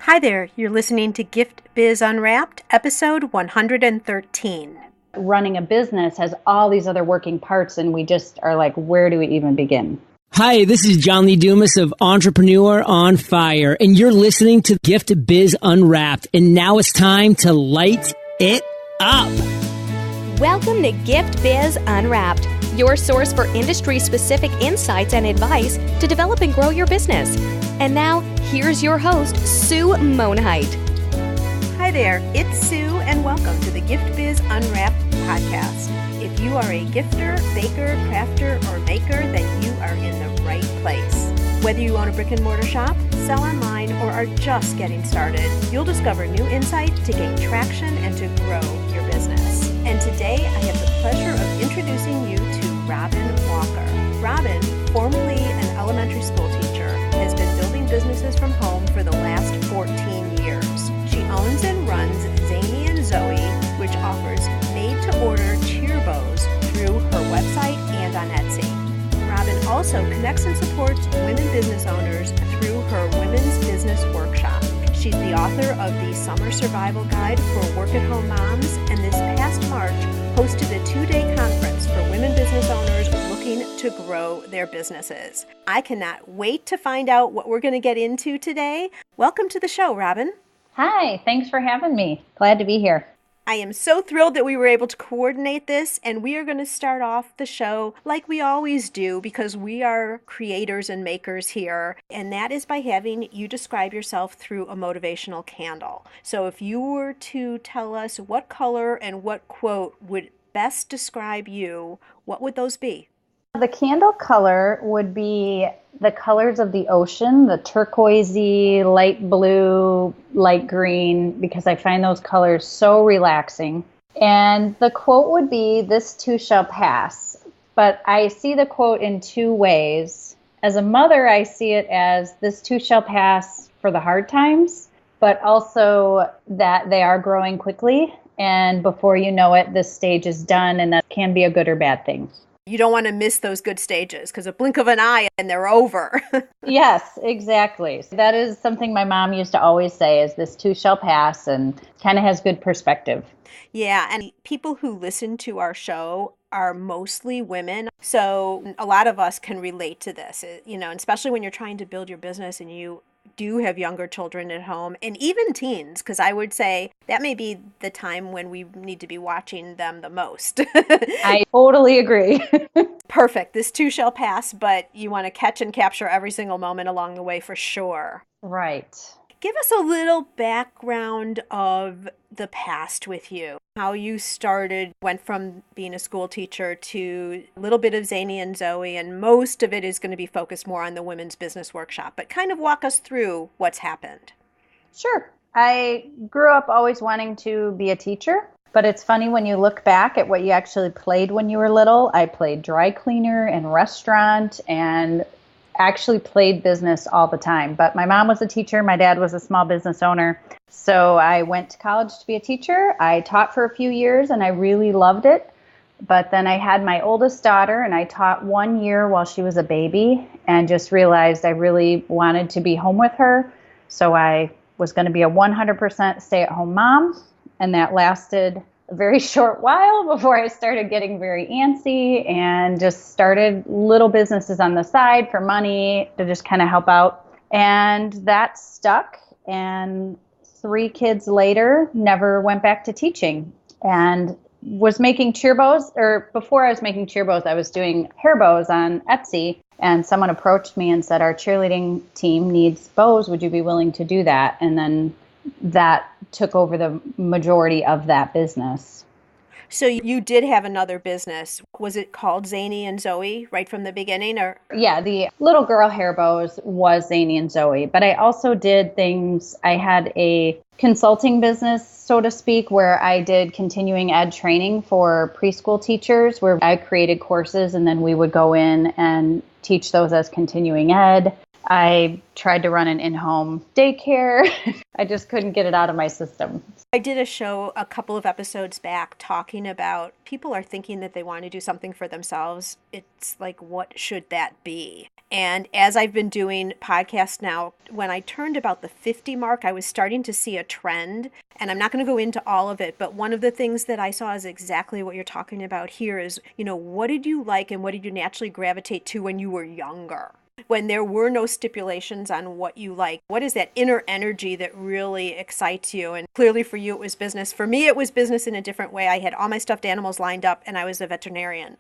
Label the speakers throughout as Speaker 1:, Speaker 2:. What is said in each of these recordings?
Speaker 1: Hi there, you're listening to Gift Biz Unwrapped, episode 113.
Speaker 2: Running a business has all these other working parts, and we just are like, where do we even begin?
Speaker 3: Hi, this is John Lee Dumas of Entrepreneur on Fire, and you're listening to Gift Biz Unwrapped, and now it's time to light it up.
Speaker 4: Welcome to Gift Biz Unwrapped, your source for industry-specific insights and advice to develop and grow your business. And now, here's your host, Sue Monheit.
Speaker 1: Hi there, it's Sue, and welcome to the Gift Biz Unwrapped podcast. If you are a gifter, baker, crafter, or maker, then you are in the right place. Whether you own a brick and mortar shop, sell online, or are just getting started, you'll discover new insight to gain traction and to grow your business. And today, I have the pleasure of introducing you to Robin Walker. Robin, formerly an elementary school teacher, has been building businesses from home for the last 14 years. She owns and runs Zainey and Zoe, which offers made-to-order cheer bows through her website and on Etsy. Robin also connects and supports women business owners through her Women's Business Workshop. She's the author of the Summer Survival Guide for Work-at-Home Moms, and this past March hosted a 2-day conference for women business owners looking to grow their businesses. I cannot wait to find out what we're going to get into today. Welcome to the show, Robin.
Speaker 2: Hi, thanks for having me. Glad to be here.
Speaker 1: I am so thrilled that we were able to coordinate this, and we are going to start off the show like we always do because we are creators and makers here, and that is by having you describe yourself through a motivational candle. So if you were to tell us what color and what quote would best describe you, what would those be?
Speaker 2: The candle color would be the colors of the ocean, the turquoisey, light blue, light green, because I find those colors so relaxing. And the quote would be, "This too shall pass." But I see the quote in two ways. As a mother, I see it as this too shall pass for the hard times, but also that they are growing quickly. And before you know it, this stage is done, and that can be a good or bad thing.
Speaker 1: You don't want to miss those good stages because a blink of an eye and they're over.
Speaker 2: Yes, exactly. So that is something my mom used to always say is this too shall pass, and kind of has good perspective.
Speaker 1: Yeah, and people who listen to our show are mostly women. So a lot of us can relate to this, and especially when you're trying to build your business and you do have younger children at home and even teens, because I would say that may be the time when we need to be watching them the most.
Speaker 2: I totally agree.
Speaker 1: Perfect. This too shall pass, but you want to catch and capture every single moment along the way for sure.
Speaker 2: Right.
Speaker 1: Give us a little background of the past with you. How you started, went from being a school teacher to a little bit of Zainey and Zoe, and most of it is going to be focused more on the Women's Business Workshop. But kind of walk us through what's happened.
Speaker 2: Sure. I grew up always wanting to be a teacher, but it's funny when you look back at what you actually played when you were little. I played dry cleaner and restaurant and actually played business all the time. But my mom was a teacher. My dad was a small business owner. So I went to college to be a teacher. I taught for a few years and I really loved it. But then I had my oldest daughter and I taught 1 year while she was a baby and just realized I really wanted to be home with her. So I was going to be a 100% stay-at-home mom. And that lasted a very short while before I started getting very antsy and just started little businesses on the side for money to just kind of help out. And that stuck. And 3 kids later, never went back to teaching and was making cheer bows. Or before I was making cheer bows, I was doing hair bows on Etsy. And someone approached me and said, our cheerleading team needs bows. Would you be willing to do that? And then that took over the majority of that business.
Speaker 1: So you did have another business. Was it called Zainey and Zoe right from the beginning? Or
Speaker 2: Yeah, the little girl hair bows was Zainey and Zoe. But I also did things, I had a consulting business, so to speak, where I did continuing ed training for preschool teachers, where I created courses and then we would go in and teach those as continuing ed. I tried to run an in-home daycare. I just couldn't get it out of my system.
Speaker 1: I did a show a couple of episodes back talking about people are thinking that they want to do something for themselves. It's like, what should that be? And as I've been doing podcasts now, when I turned about the 50 mark, I was starting to see a trend. And I'm not going to go into all of it, but one of the things that I saw is exactly what you're talking about here is, what did you like and what did you naturally gravitate to when you were younger? When there were no stipulations on what you like, what is that inner energy that really excites you? And clearly for you, it was business. For me, it was business in a different way. I had all my stuffed animals lined up and I was a veterinarian.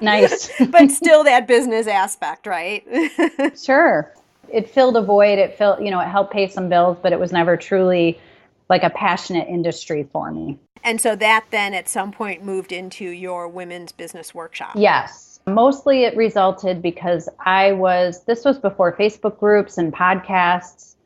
Speaker 2: Nice.
Speaker 1: But still that business aspect, right?
Speaker 2: Sure. It filled a void. It helped pay some bills, but it was never truly like a passionate industry for me.
Speaker 1: And so that then at some point moved into your women's business workshop.
Speaker 2: Yes. Mostly it resulted because this was before Facebook groups and podcasts.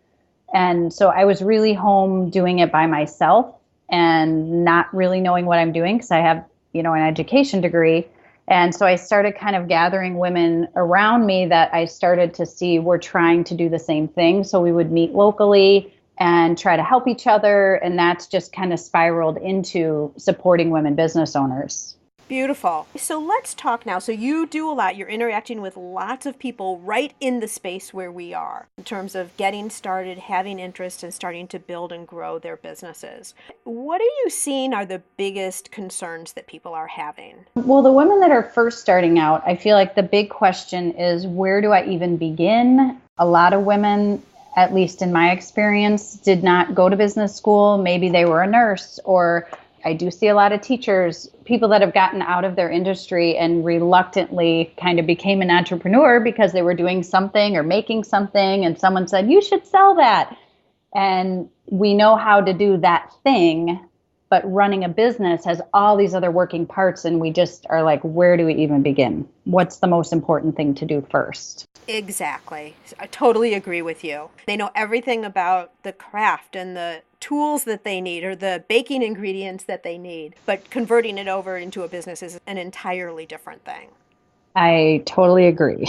Speaker 2: And so I was really home doing it by myself and not really knowing what I'm doing because I have, an education degree. And so I started kind of gathering women around me that I started to see were trying to do the same thing. So we would meet locally and try to help each other. And that's just kind of spiraled into supporting women business owners.
Speaker 1: Beautiful. So let's talk now. So you do a lot. You're interacting with lots of people right in the space where we are in terms of getting started, having interest, and starting to build and grow their businesses. What are you seeing are the biggest concerns that people are having?
Speaker 2: Well, the women that are first starting out, I feel like the big question is, where do I even begin? A lot of women, at least in my experience, did not go to business school. Maybe they were a nurse, or I do see a lot of teachers, people that have gotten out of their industry and reluctantly kind of became an entrepreneur because they were doing something or making something and someone said, you should sell that. And we know how to do that thing, but running a business has all these other working parts and we just are like, where do we even begin? What's the most important thing to do first?
Speaker 1: Exactly. I totally agree with you. They know everything about the craft and the tools that they need or the baking ingredients that they need, but converting it over into a business is an entirely different thing.
Speaker 2: I totally agree.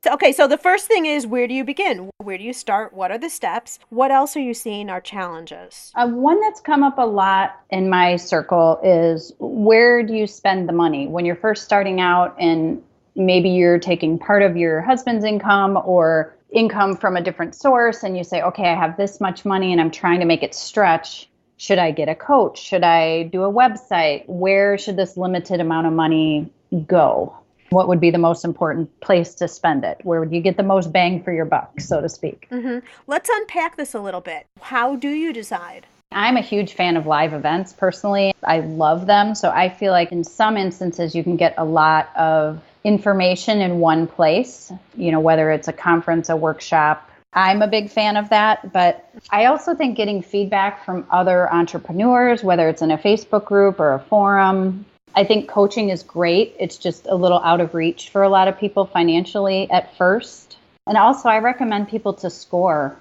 Speaker 1: Okay, so the first thing is, where do you begin? Where do you start? What are the steps? What else are you seeing are challenges?
Speaker 2: One that's come up a lot in my circle is, where do you spend the money? When you're first starting out and maybe you're taking part of your husband's income or income from a different source and you say, okay, I have this much money and I'm trying to make it stretch. Should I get a coach? Should I do a website? Where should this limited amount of money go? What would be the most important place to spend it? Where would you get the most bang for your buck, so to speak?
Speaker 1: Mm-hmm. Let's unpack this a little bit. How do you decide?
Speaker 2: I'm a huge fan of live events personally. I love them. So I feel like in some instances you can get a lot of information in one place, whether it's a conference, a workshop. I'm a big fan of that, but I also think getting feedback from other entrepreneurs, whether it's in a Facebook group or a forum, I think coaching is great. It's just a little out of reach for a lot of people financially at first. And also I recommend people to SCORE,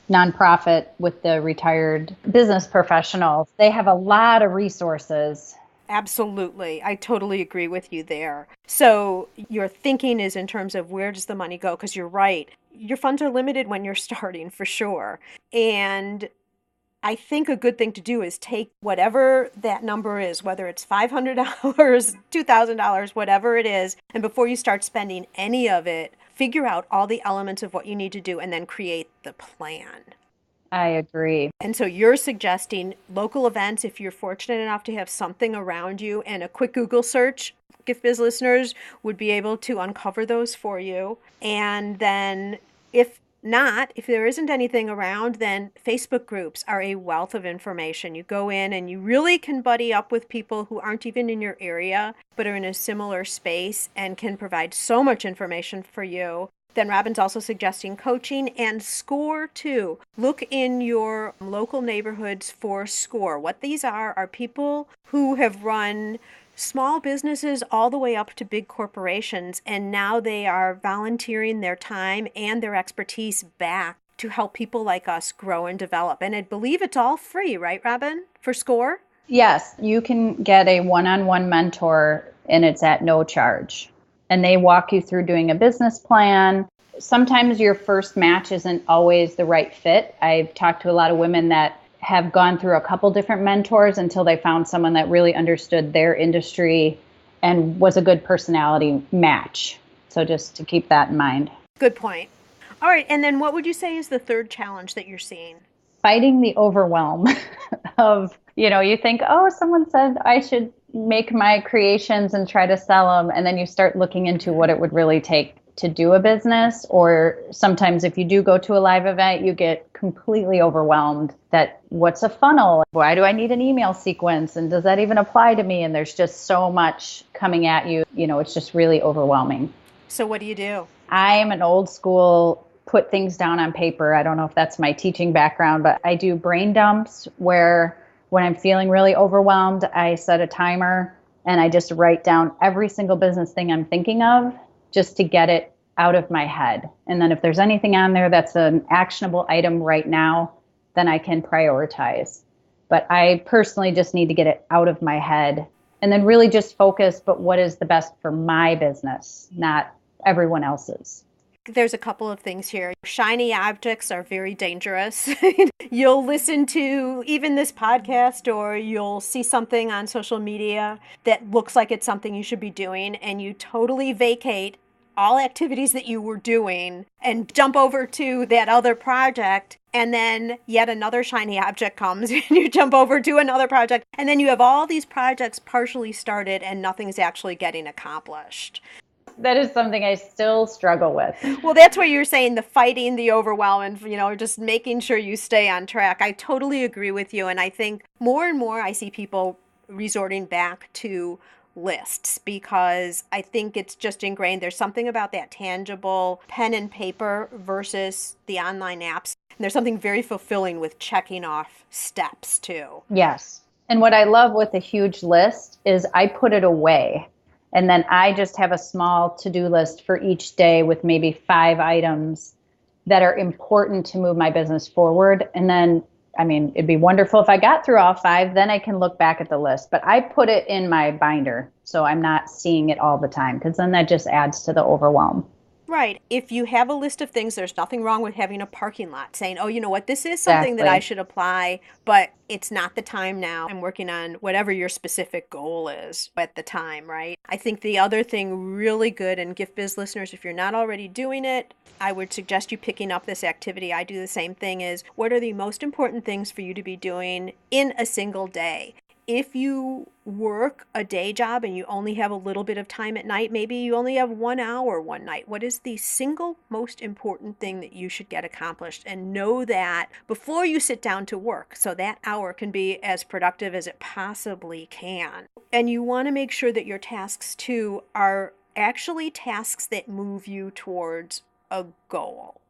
Speaker 2: nonprofit with the retired business professionals. They have a lot of resources.
Speaker 1: Absolutely. I totally agree with you there. So your thinking is in terms of where does the money go? Because you're right. Your funds are limited when you're starting, for sure. And I think a good thing to do is take whatever that number is, whether it's $500, $2,000, whatever it is, and before you start spending any of it, figure out all the elements of what you need to do and then create the plan.
Speaker 2: I agree.
Speaker 1: And so you're suggesting local events, if you're fortunate enough to have something around you, and a quick Google search, Gift Biz listeners would be able to uncover those for you. And then if there isn't anything around, then Facebook groups are a wealth of information. You go in and you really can buddy up with people who aren't even in your area, but are in a similar space and can provide so much information for you. Then Robin's also suggesting coaching and SCORE too. Look in your local neighborhoods for SCORE. What these are people who have run small businesses all the way up to big corporations, and now they are volunteering their time and their expertise back to help people like us grow and develop. And I believe it's all free, right, Robin, for SCORE?
Speaker 2: Yes, you can get a one-on-one mentor and it's at no charge. And they walk you through doing a business plan. sometimes your first match isn't always the right fit. I've talked to a lot of women that have gone through a couple different mentors until they found someone that really understood their industry and was a good personality match. So just to keep that in mind.
Speaker 1: Good point. All right. And then what would you say is the third challenge that you're seeing?
Speaker 2: Fighting the overwhelm of, you think, oh, someone said I should make my creations and try to sell them. And then you start looking into what it would really take to do a business. Or sometimes if you do go to a live event, you get completely overwhelmed that what's a funnel? Why do I need an email sequence? And does that even apply to me? And there's just so much coming at you. It's just really overwhelming.
Speaker 1: So what do you do?
Speaker 2: I am an old school, put things down on paper. I don't know if that's my teaching background, but I do brain dumps where when I'm feeling really overwhelmed, I set a timer and I just write down every single business thing I'm thinking of just to get it out of my head. And then if there's anything on there that's an actionable item right now, then I can prioritize. But I personally just need to get it out of my head and then really just focus, but what is the best for my business, not everyone else's.
Speaker 1: There's a couple of things here. Shiny objects are very dangerous. You'll listen to even this podcast or you'll see something on social media that looks like it's something you should be doing, and you totally vacate all activities that you were doing and jump over to that other project, and then yet another shiny object comes and you jump over to another project, and then you have all these projects partially started and nothing's actually getting accomplished.
Speaker 2: That is something I still struggle with.
Speaker 1: Well, that's what you're saying, the fighting, the overwhelm, and, just making sure you stay on track. I totally agree with you. And I think more and more I see people resorting back to lists because I think it's just ingrained. There's something about that tangible pen and paper versus the online apps. And there's something very fulfilling with checking off steps too.
Speaker 2: Yes. And what I love with a huge list is I put it away. And then I just have a small to-do list for each day with maybe 5 items that are important to move my business forward. And then, it'd be wonderful if I got through all 5, then I can look back at the list. But I put it in my binder so I'm not seeing it all the time because then that just adds to the overwhelm.
Speaker 1: Right. If you have a list of things, there's nothing wrong with having a parking lot saying, oh, you know what, this is something that I should apply, but it's not the time now. I'm working on whatever your specific goal is at the time, right? I think the other thing really good, and Gift Biz listeners, if you're not already doing it, I would suggest you picking up this activity. I do the same thing, is what are the most important things for you to be doing in a single day? If you work a day job and you only have a little bit of time at night, maybe you only have 1 hour one night. What is the single most important thing that you should get accomplished? And know that before you sit down to work, so that hour can be as productive as it possibly can. And you want to make sure that your tasks too are actually tasks that move you towards a goal.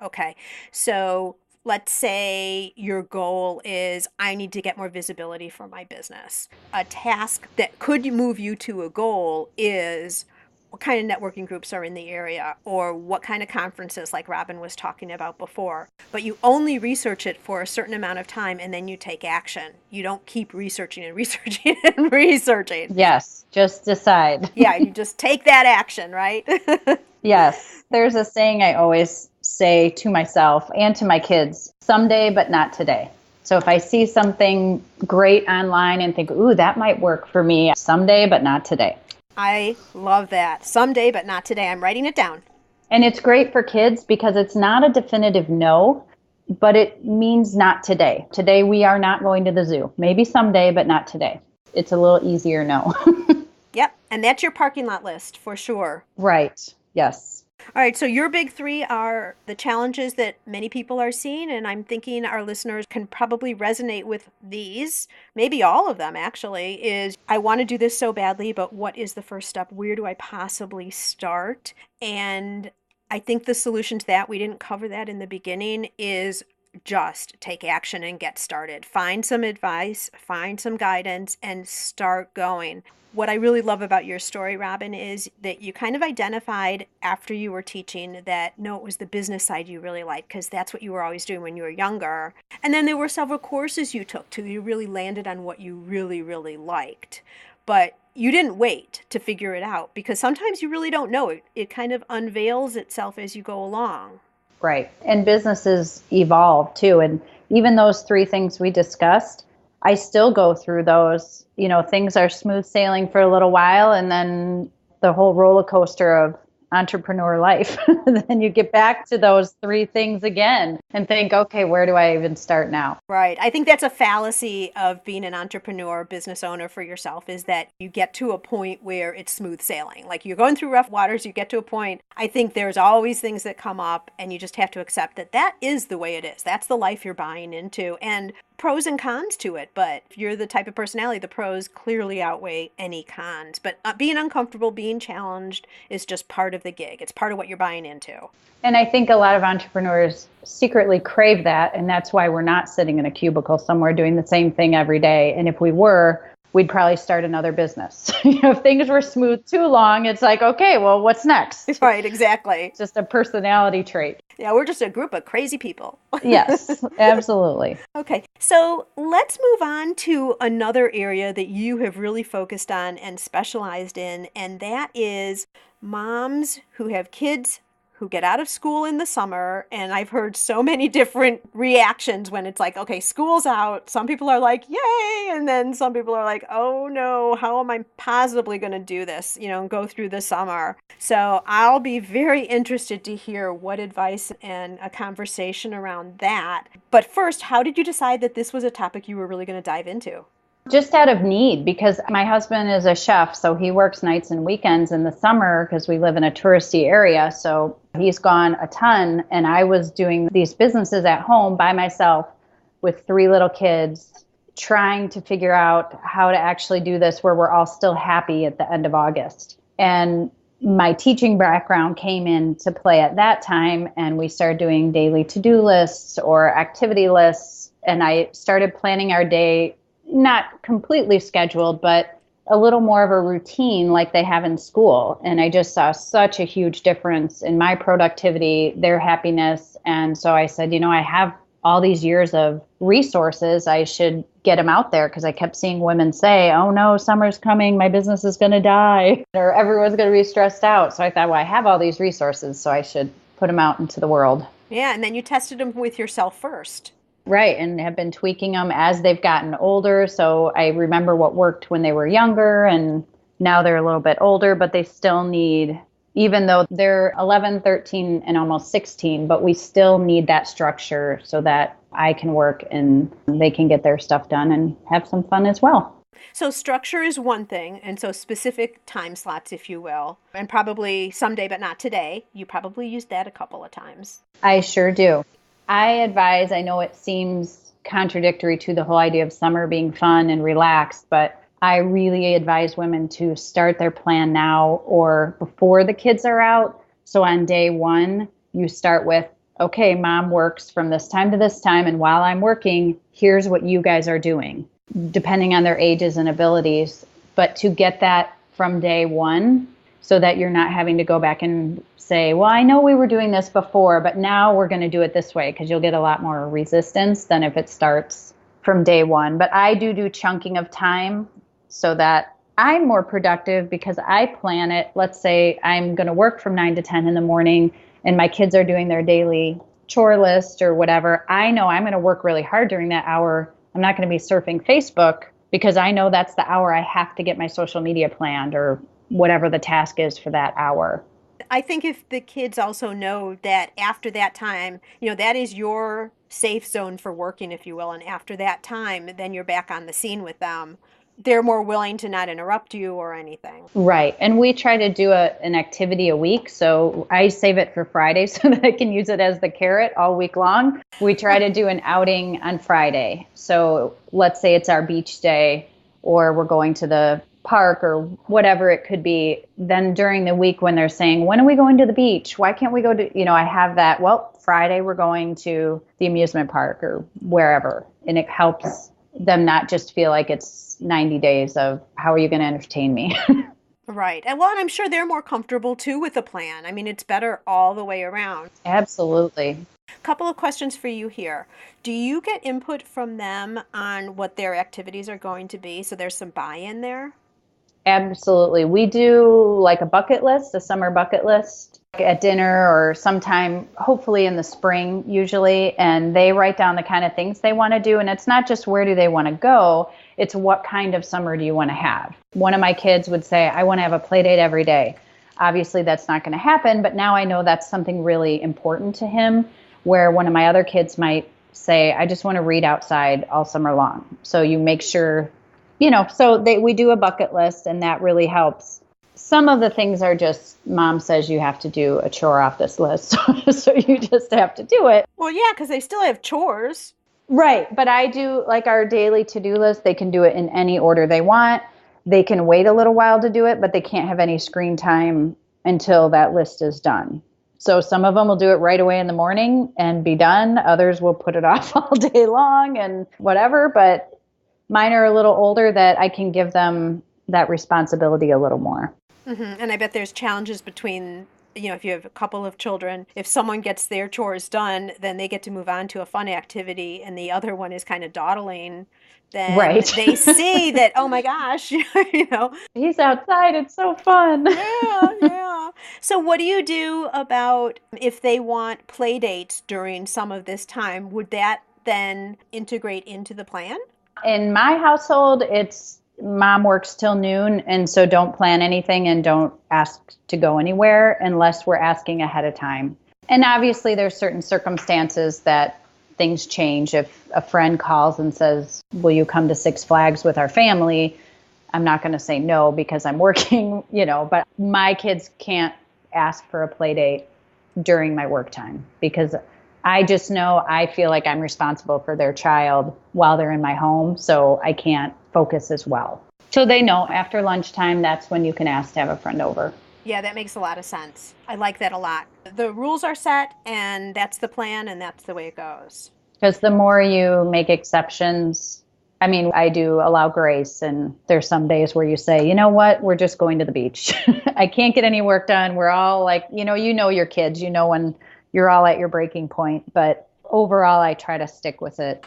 Speaker 1: Okay, so let's say your goal is, I need to get more visibility for my business. A task that could move you to a goal is, what kind of networking groups are in the area, or what kind of conferences like Robin was talking about before. But you only research it for a certain amount of time and then you take action. You don't keep researching and researching and researching.
Speaker 2: Yes, just decide.
Speaker 1: Yeah, you just take that action, right?
Speaker 2: Yes. There's a saying I always say to myself and to my kids, someday, but not today. So if I see something great online and think, ooh, that might work for me, someday, but not today.
Speaker 1: I love that. Someday, but not today. I'm writing it down.
Speaker 2: And it's great for kids because it's not a definitive no, but it means not today. Today, we are not going to the zoo. Maybe someday, but not today. It's a little easier no.
Speaker 1: Yep. And that's your parking lot list for sure.
Speaker 2: Right. Yes.
Speaker 1: All right, so your big 3 are the challenges that many people are seeing, and I'm thinking our listeners can probably resonate with these. Maybe all of them, actually, is I want to do this so badly, but what is the first step? Where do I possibly start? And I think the solution to that, we didn't cover that in the beginning, is just take action and get started. Find some advice, find some guidance, and start going. What I really love about your story, Robin, is that you kind of identified after you were teaching that, no, it was the business side you really liked because that's what you were always doing when you were younger. And then there were several courses you took too. You really landed on what you really, really liked. But you didn't wait to figure it out, because sometimes you really don't know it. It kind of unveils itself as you go along.
Speaker 2: Right. And businesses evolve too. And even those three things we discussed, I still go through those. Things are smooth sailing for a little while, and then the whole roller coaster of entrepreneur life. Then you get back to those three things again and think, okay, where do I even start now?
Speaker 1: Right. I think that's a fallacy of being an entrepreneur, business owner for yourself, is that you get to a point where it's smooth sailing. Like you're going through rough waters, you get to a point. I think there's always things that come up, and you just have to accept that that is the way it is. That's the life you're buying into. And pros and cons to it, but if you're the type of personality, the pros clearly outweigh any cons. But being uncomfortable, being challenged is just part of the gig. It's part of what you're buying into.
Speaker 2: And I think a lot of entrepreneurs secretly crave that, and that's why we're not sitting in a cubicle somewhere doing the same thing every day. And if we were, we'd probably start another business. If things were smooth too long, it's like, okay, well, what's next?
Speaker 1: Right, exactly.
Speaker 2: It's just a personality trait.
Speaker 1: Yeah, we're just a group of crazy people.
Speaker 2: Yes, absolutely.
Speaker 1: Okay, so let's move on to another area that you have really focused on and specialized in, and that is moms who have kids who get out of school in the summer. And I've heard so many different reactions when it's like, okay, school's out. Some people are like, yay. And then some people are like, oh no, how am I possibly going to do this, and go through the summer? So I'll be very interested to hear what advice and a conversation around that. But first, how did you decide that this was a topic you were really going to dive into?
Speaker 2: Just out of need, because my husband is a chef, so he works nights and weekends in the summer because we live in a touristy area. So he's gone a ton, and I was doing these businesses at home by myself with 3 little kids, trying to figure out how to actually do this where we're all still happy at the end of August. And my teaching background came into play at that time, and we started doing daily to-do lists or activity lists, and I started planning our day, not completely scheduled, but a little more of a routine like they have in school. And I just saw such a huge difference in my productivity, their happiness. And so I said, I have all these years of resources. I should get them out there, because I kept seeing women say, oh no, summer's coming, my business is going to die, or everyone's going to be stressed out. So I thought, well, I have all these resources, so I should put them out into the world.
Speaker 1: Yeah, and then you tested them with yourself first.
Speaker 2: Right, and have been tweaking them as they've gotten older. So I remember what worked when they were younger, and now they're a little bit older, but they still need, even though they're 11, 13, and almost 16, but we still need that structure so that I can work and they can get their stuff done and have some fun as well.
Speaker 1: So structure is one thing, and so specific time slots, if you will, and probably someday, but not today. You probably used that a couple of times.
Speaker 2: I sure do. I advise, I know it seems contradictory to the whole idea of summer being fun and relaxed, but I really advise women to start their plan now or before the kids are out. So on day 1, you start with, okay, mom works from this time to this time, and while I'm working, here's what you guys are doing, depending on their ages and abilities. But to get that from day 1, so that you're not having to go back and say, well, I know we were doing this before, but now we're going to do it this way, because you'll get a lot more resistance than if it starts from day 1. But I do chunking of time so that I'm more productive, because I plan it. Let's say I'm going to work from 9 to 10 in the morning, and my kids are doing their daily chore list or whatever. I know I'm going to work really hard during that hour. I'm not going to be surfing Facebook, because I know that's the hour I have to get my social media planned or whatever the task is for that hour.
Speaker 1: I think if the kids also know that after that time, that is your safe zone for working, if you will, and after that time, then you're back on the scene with them, they're more willing to not interrupt you or anything.
Speaker 2: Right. And we try to do an activity a week. So I save it for Friday so that I can use it as the carrot all week long. We try to do an outing on Friday. So let's say it's our beach day, or we're going to the park or whatever it could be. Then during the week when they're saying, when are we going to the beach? Why can't we go to, I have that, well, Friday we're going to the amusement park or wherever. And it helps them not just feel like it's 90 days of how are you going to entertain me?
Speaker 1: Right. And I'm sure they're more comfortable too with the plan. I mean, it's better all the way around.
Speaker 2: Absolutely.
Speaker 1: Couple of questions for you here. Do you get input from them on what their activities are going to be? So there's some buy-in there?
Speaker 2: Absolutely. We do like a bucket list, a summer bucket list at dinner or sometime, hopefully in the spring usually. And they write down the kind of things they want to do. And it's not just where do they want to go, it's what kind of summer do you want to have. One of my kids would say, I want to have a play date every day. Obviously, that's not going to happen, but now I know that's something really important to him, where one of my other kids might say, I just want to read outside all summer long. So you make sure, we do a bucket list, and that really helps. Some of the things are just, mom says you have to do a chore off this list, so you just have to do it.
Speaker 1: Well, yeah, because they still have chores.
Speaker 2: Right, but I do like our daily to-do list. They can do it in any order they want. They can wait a little while to do it, but they can't have any screen time until that list is done. So some of them will do it right away in the morning and be done. Others will put it off all day long and whatever, but mine are a little older that I can give them that responsibility a little more.
Speaker 1: Mm-hmm. And I bet there's challenges between, if you have a couple of children, if someone gets their chores done, then they get to move on to a fun activity and the other one is kind of dawdling. Then
Speaker 2: right.
Speaker 1: They see that, oh my gosh,
Speaker 2: he's outside. It's so fun.
Speaker 1: Yeah. So what do you do about if they want play dates during some of this time? Would that then integrate into the plan?
Speaker 2: In my household, it's mom works till noon, and so don't plan anything and don't ask to go anywhere unless we're asking ahead of time. And obviously there's certain circumstances that things change. If a friend calls and says, will you come to Six Flags with our family? I'm not going to say no because I'm working, but my kids can't ask for a play date during my work time because I just know I feel like I'm responsible for their child while they're in my home, so I can't focus as well. So they know after lunchtime, that's when you can ask to have a friend over.
Speaker 1: Yeah, that makes a lot of sense. I like that a lot. The rules are set, and that's the plan, and that's the way it goes.
Speaker 2: Because the more you make exceptions, I do allow grace, and there's some days where you say, you know what, we're just going to the beach. I can't get any work done. We're all like, you know your kids, when you're all at your breaking point. But overall, I try to stick with it.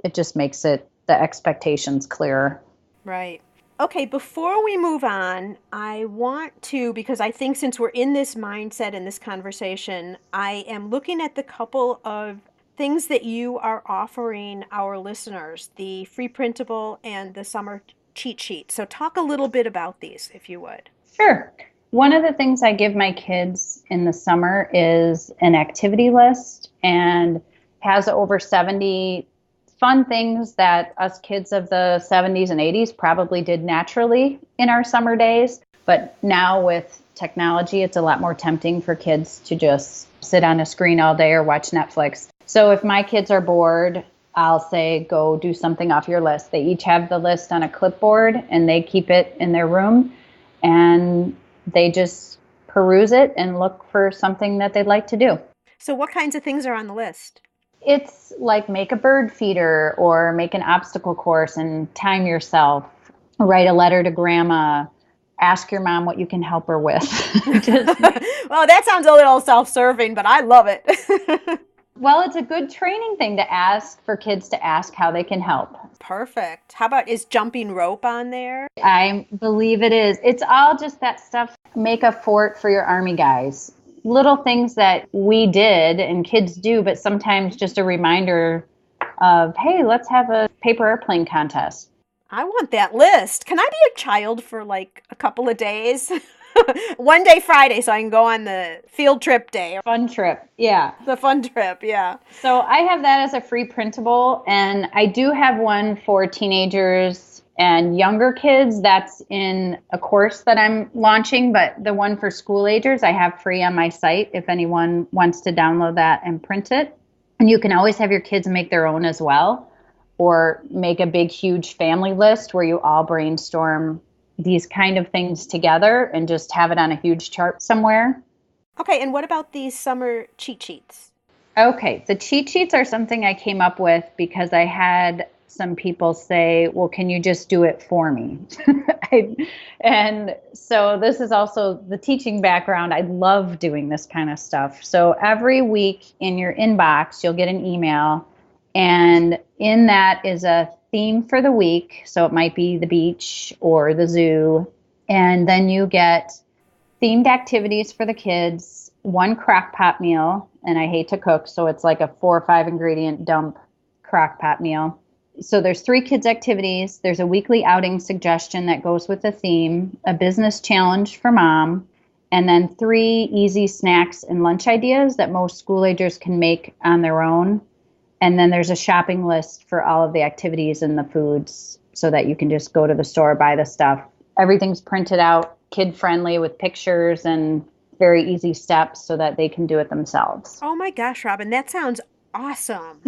Speaker 2: It just makes the expectations clearer.
Speaker 1: Right. Okay, before we move on, I want to, because I think since we're in this mindset in this conversation, I am looking at the couple of things that you are offering our listeners, the free printable and the summer cheat sheet. So talk a little bit about these, if you would.
Speaker 2: Sure. One of the things I give my kids in the summer is an activity list and has over 70 fun things that us kids of the 70s and 80s probably did naturally in our summer days. But now with technology, it's a lot more tempting for kids to just sit on a screen all day or watch Netflix. So if my kids are bored, I'll say, go do something off your list. They each have the list on a clipboard and they keep it in their room and they just peruse it and look for something that they'd like to do.
Speaker 1: So what kinds of things are on the list?
Speaker 2: It's like make a bird feeder or make an obstacle course and time yourself, write a letter to grandma, ask your mom what you can help her with.
Speaker 1: Well, that sounds a little self-serving, but I love it.
Speaker 2: Well, it's a good training thing to ask for kids to ask how they can help.
Speaker 1: Perfect. How about, is jumping rope on there?
Speaker 2: I believe it is. It's all just that stuff. Make a fort for your Army guys. Little things that we did and kids do, but sometimes just a reminder of, hey, let's have a paper airplane contest.
Speaker 1: I want that list. Can I be a child for like a couple of days? One day Friday, so I can go on the field trip day.
Speaker 2: Fun trip, yeah.
Speaker 1: The fun trip, yeah.
Speaker 2: So I have that as a free printable, and I do have one for teenagers and younger kids. That's in a course that I'm launching, but the one for school agers I have free on my site if anyone wants to download that and print it. And you can always have your kids make their own as well, or make a big, huge family list where you all brainstorm these kind of things together and just have it on a huge chart somewhere.
Speaker 1: Okay, and what about these summer cheat sheets?
Speaker 2: Okay, the cheat sheets are something I came up with because I had some people say, well, can you just do it for me? And so this is also the teaching background. I love doing this kind of stuff. So every week in your inbox, you'll get an email, and in that is a theme for the week. So it might be the beach or the zoo. And then you get themed activities for the kids, one crock pot meal, and I hate to cook, so it's like a 4 or 5 ingredient dump crock pot meal. So there's 3 kids activities. There's a weekly outing suggestion that goes with the theme, a business challenge for mom, and then 3 easy snacks and lunch ideas that most school agers can make on their own. And then there's a shopping list for all of the activities and the foods so that you can just go to the store, buy the stuff. Everything's printed out, kid-friendly with pictures and very easy steps so that they can do it themselves.
Speaker 1: Oh my gosh, Robin, that sounds awesome.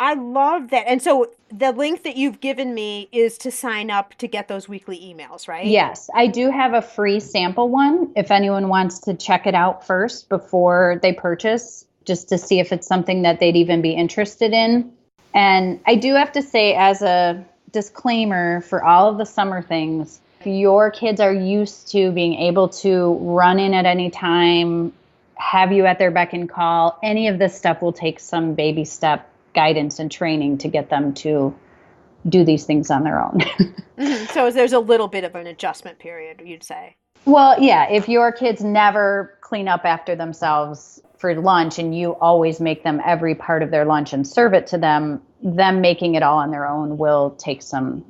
Speaker 1: I love that. And so the link that you've given me is to sign up to get those weekly emails, right?
Speaker 2: Yes, I do have a free sample one if anyone wants to check it out first before they purchase, just to see if it's something that they'd even be interested in. And I do have to say, as a disclaimer for all of the summer things, if your kids are used to being able to run in at any time, have you at their beck and call, any of this stuff will take some baby step guidance and training to get them to do these things on their own.
Speaker 1: Mm-hmm. So there's a little bit of an adjustment period, you'd say.
Speaker 2: Well, yeah, if your kids never clean up after themselves for lunch and you always make them every part of their lunch and serve it to them making it all on their own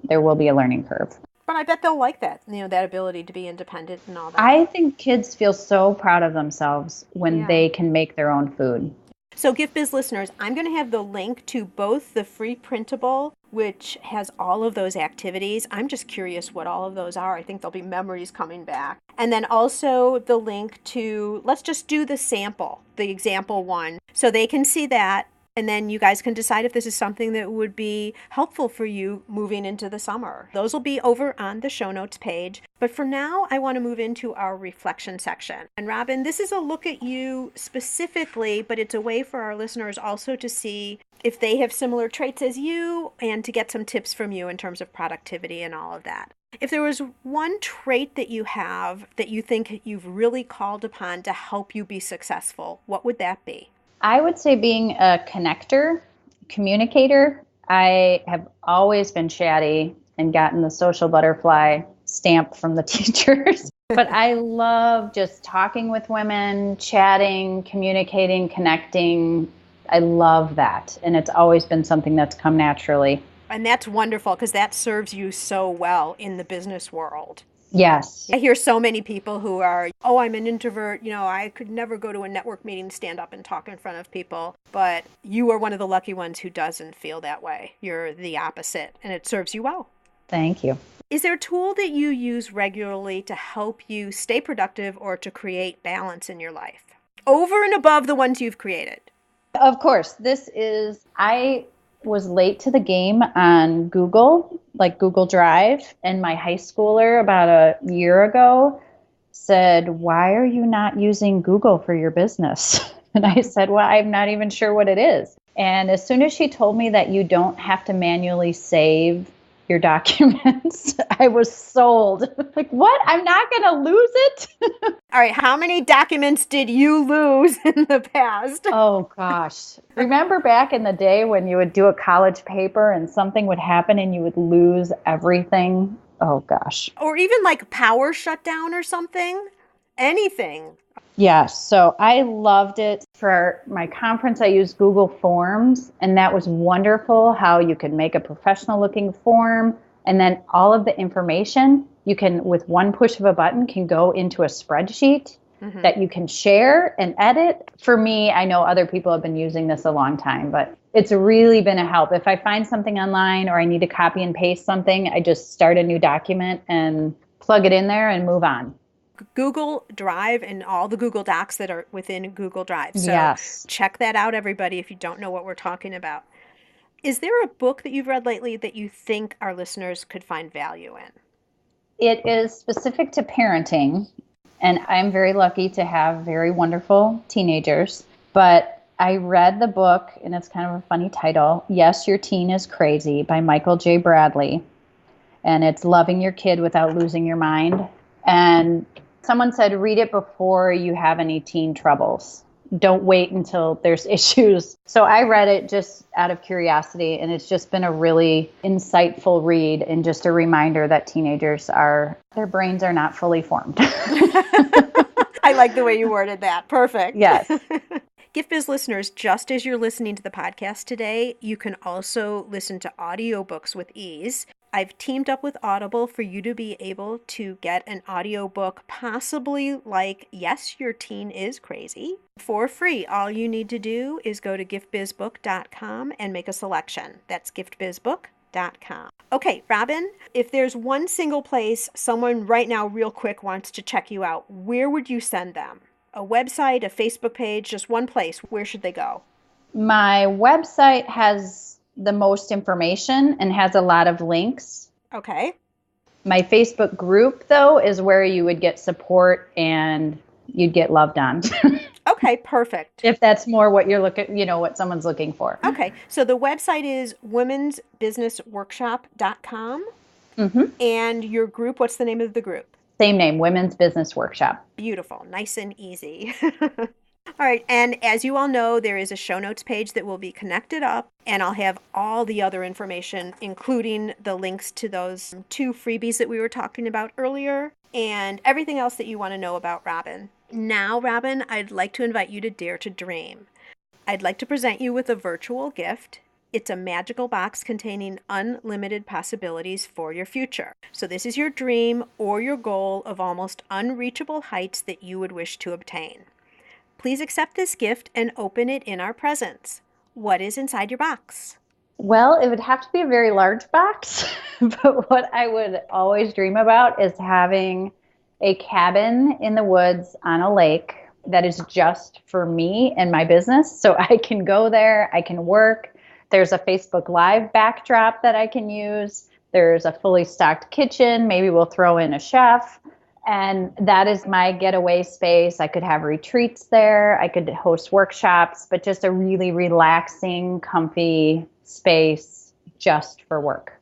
Speaker 2: there will be a learning curve.
Speaker 1: But I bet they'll like that, that ability to be independent and all that.
Speaker 2: I think kids feel so proud of themselves when they can make their own food.
Speaker 1: So Gift Biz listeners, I'm going to have the link to both the free printable, which has all of those activities. I'm just curious what all of those are. I think there'll be memories coming back. And then also the link to, let's just do the sample, the example one, so they can see that. And then you guys can decide if this is something that would be helpful for you moving into the summer. Those will be over on the show notes page. But for now, I want to move into our reflection section. And Robin, this is a look at you specifically, but it's a way for our listeners also to see if they have similar traits as you and to get some tips from you in terms of productivity and all of that. If there was one trait that you have that you think you've really called upon to help you be successful, what would that be?
Speaker 2: I would say being a connector, communicator. I have always been chatty and gotten the social butterfly stamp from the teachers. But I love just talking with women, chatting, communicating, connecting. I love that. And it's always been something that's come naturally.
Speaker 1: And that's wonderful because that serves you so well in the business world.
Speaker 2: Yes.
Speaker 1: I hear so many people who are, I'm an introvert. I could never go to a network meeting, stand up and talk in front of people. But you are one of the lucky ones who doesn't feel that way. You're the opposite, and it serves you well.
Speaker 2: Thank you.
Speaker 1: Is there a tool that you use regularly to help you stay productive or to create balance in your life? Over and above the ones you've created.
Speaker 2: Of course. I was late to the game on Google, like Google Drive, and my high schooler about a year ago said, "Why are you not using Google for your business?" And I said, "Well, I'm not even sure what it is." And as soon as she told me that you don't have to manually save your documents, I was sold. Like, what? I'm not going to lose it?
Speaker 1: All right. How many documents did you lose in the past?
Speaker 2: Oh, gosh. Remember back in the day when you would do a college paper and something would happen and you would lose everything? Oh, gosh.
Speaker 1: Or even like power shutdown or something? Anything.
Speaker 2: Yes. So I loved it. For my conference, I used Google Forms, and that was wonderful how you could make a professional looking form. And then all of the information you can, with one push of a button, can go into a spreadsheet that you can share and edit. For me, I know other people have been using this a long time, but it's really been a help. If I find something online or I need to copy and paste something, I just start a new document and plug it in there and move on.
Speaker 1: Google Drive and all the Google Docs that are within Google Drive. So
Speaker 2: yes.
Speaker 1: Check that out, everybody, if you don't know what we're talking about. Is there a book that you've read lately that you think our listeners could find value in?
Speaker 2: It is specific to parenting, and I'm very lucky to have very wonderful teenagers. But I read the book, and it's kind of a funny title, Yes, Your Teen is Crazy by Michael J. Bradley. And it's loving your kid without losing your mind. And someone said, read it before you have any teen troubles, don't wait until there's issues. So I read it just out of curiosity, and it's just been a really insightful read and just a reminder that teenagers their brains are not fully formed.
Speaker 1: I like the way you worded that. Perfect.
Speaker 2: Yes.
Speaker 1: Gift Biz listeners, just as you're listening to the podcast today, you can also listen to audiobooks with ease. I've teamed up with Audible for you to be able to get an audiobook, possibly like Yes, Your Teen is Crazy, for free. All you need to do is go to giftbizbook.com and make a selection. That's giftbizbook.com. Okay, Robin, if there's one single place someone right now real quick wants to check you out, where would you send them? A website, a Facebook page, just one place. Where should they go?
Speaker 2: My website has the most information and has a lot of links.
Speaker 1: Okay.
Speaker 2: My Facebook group, though, is where you would get support and you'd get loved on.
Speaker 1: Okay, perfect.
Speaker 2: If that's more what you're looking, what someone's looking for.
Speaker 1: Okay, so the website is womensbusinessworkshop.com.
Speaker 2: Mm-hmm.
Speaker 1: And your group, what's the name of the group?
Speaker 2: Same name, Women's Business Workshop.
Speaker 1: Beautiful, nice and easy. All right, and as you all know, there is a show notes page that will be connected up, and I'll have all the other information, including the links to those 2 freebies that we were talking about earlier, and everything else that you want to know about Robin. Now, Robin, I'd like to invite you to dare to dream. I'd like to present you with a virtual gift. It's a magical box containing unlimited possibilities for your future. So this is your dream or your goal of almost unreachable heights that you would wish to obtain. Please accept this gift and open it in our presence. What is inside your box?
Speaker 2: Well, it would have to be a very large box, but what I would always dream about is having a cabin in the woods on a lake that is just for me and my business. So I can go there, I can work. There's a Facebook Live backdrop that I can use. There's a fully stocked kitchen. Maybe we'll throw in a chef. And that is my getaway space. I could have retreats there. I could host workshops, but just a really relaxing, comfy space just for work.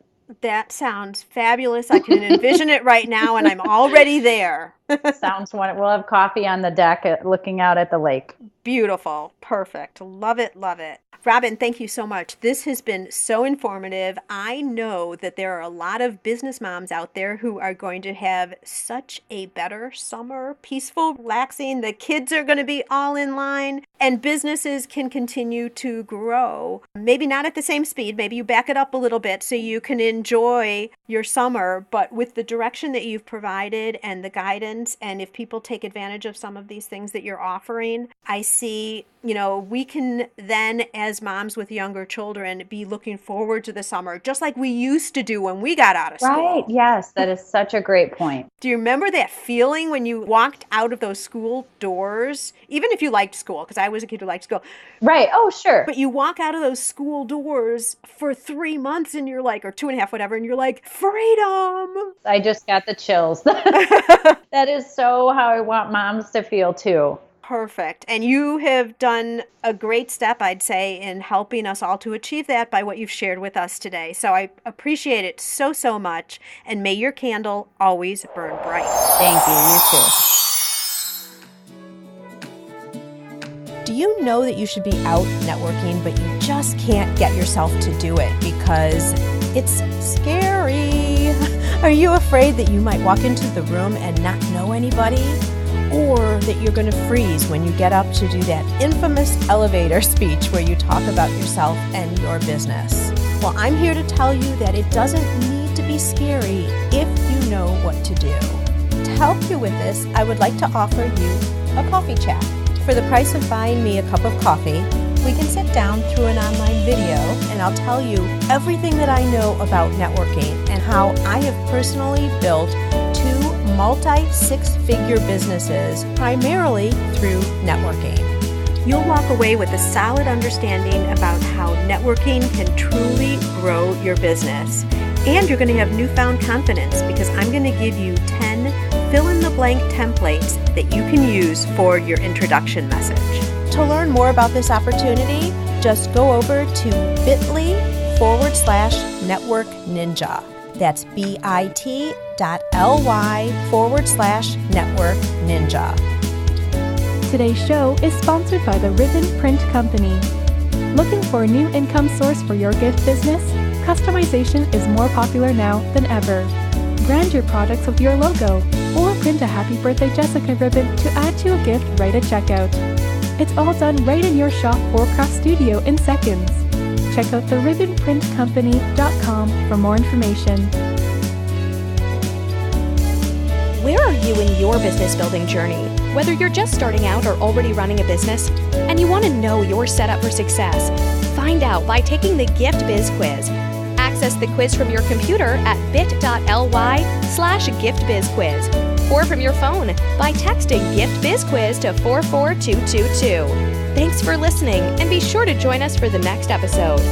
Speaker 1: That sounds fabulous. I can envision it right now, and I'm already there.
Speaker 2: Sounds wonderful. We'll have coffee on the deck looking out at the lake.
Speaker 1: Beautiful. Perfect. Love it. Love it. Robin, thank you so much. This has been so informative. I know that there are a lot of business moms out there who are going to have such a better summer, peaceful, relaxing. The kids are going to be all in line, and businesses can continue to grow. Maybe not at the same speed. Maybe you back it up a little bit so you can enjoy your summer, but with the direction that you've provided and the guidance, and if people take advantage of some of these things that you're offering, I see, we can then, as moms with younger children, be looking forward to the summer, just like we used to do when we got out of school.
Speaker 2: Right. Yes, that is such a great point.
Speaker 1: Do you remember that feeling when you walked out of those school doors, even if you liked school, because I was a kid who liked school.
Speaker 2: Right. Oh, sure.
Speaker 1: But you walk out of those school doors for 3 months and you're like, or 2.5, whatever, and you're like, freedom.
Speaker 2: I just got the chills. That is so how I want moms to feel too.
Speaker 1: Perfect. And you have done a great step, I'd say, in helping us all to achieve that by what you've shared with us today. So I appreciate it so, so much. And may your candle always burn bright.
Speaker 2: Thank you. You too.
Speaker 1: Do you know that you should be out networking, but you just can't get yourself to do it because it's scary? Are you afraid that you might walk into the room and not know anybody? Or that you're going to freeze when you get up to do that infamous elevator speech where you talk about yourself and your business? Well, I'm here to tell you that it doesn't need to be scary if you know what to do. To help you with this, I would like to offer you a coffee chat. For the price of buying me a cup of coffee, we can sit down through an online video and I'll tell you everything that I know about networking and how I have personally built 2 multi-6-figure businesses primarily through networking. You'll walk away with a solid understanding about how networking can truly grow your business. And you're going to have newfound confidence because I'm going to give you 10 fill-in-the-blank templates that you can use for your introduction message. To learn more about this opportunity, just go over to bit.ly/network ninja. That's bit.ly/network ninja.
Speaker 5: Today's show is sponsored by the Ribbon Print Company. Looking for a new income source for your gift business? Customization is more popular now than ever. Brand your products with your logo, or print a Happy Birthday Jessica ribbon to add to a gift right at checkout. It's all done right in your shop or craft studio in seconds. Check out theribbonprintcompany.com for more information.
Speaker 4: Where are you in your business building journey? Whether you're just starting out or already running a business and you want to know you're set up for success, find out by taking the Gift Biz Quiz. Access the quiz from your computer at bit.ly/giftbizquiz or from your phone by texting Gift Biz Quiz to 44222. Thanks for listening and be sure to join us for the next episode.